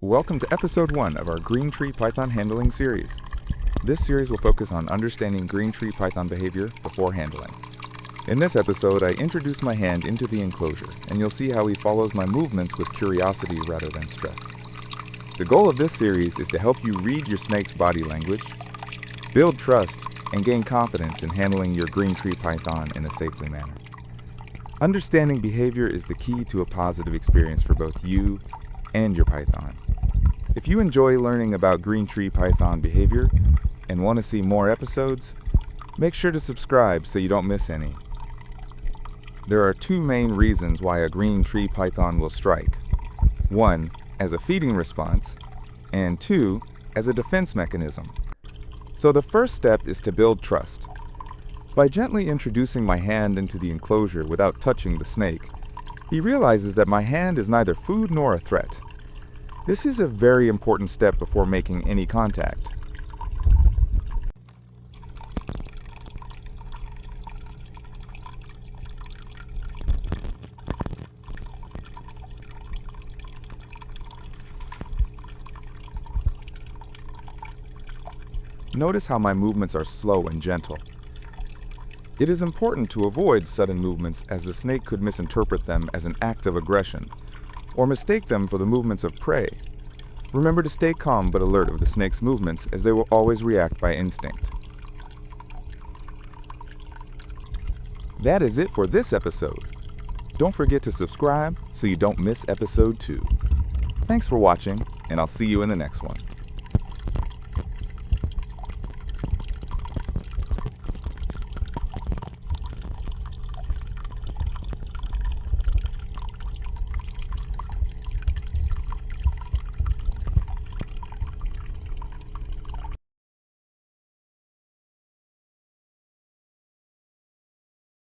Welcome to episode 1 of our green tree python handling series. This series will focus on understanding green tree python behavior before handling. In this episode, I introduce my hand into the enclosure, and you'll see how he follows my movements with curiosity rather than stress. The goal of this series is to help you read your snake's body language, build trust, and gain confidence in handling your green tree python in a safely manner. Understanding behavior is the key to a positive experience for both you and your python. If you enjoy learning about green tree python behavior and want to see more episodes, make sure to subscribe so you don't miss any. There are two main reasons why a green tree python will strike. One, as a feeding response, and two, as a defense mechanism. So the first step is to build trust. By gently introducing my hand into the enclosure without touching the snake, he realizes that my hand is neither food nor a threat. This is a very important step before making any contact. Notice how my movements are slow and gentle. It is important to avoid sudden movements, as the snake could misinterpret them as an act of aggression or mistake them for the movements of prey. Remember to stay calm but alert of the snake's movements, as they will always react by instinct. That is it for this episode. Don't forget to subscribe so you don't miss episode 2. Thanks for watching, and I'll see you in the next one.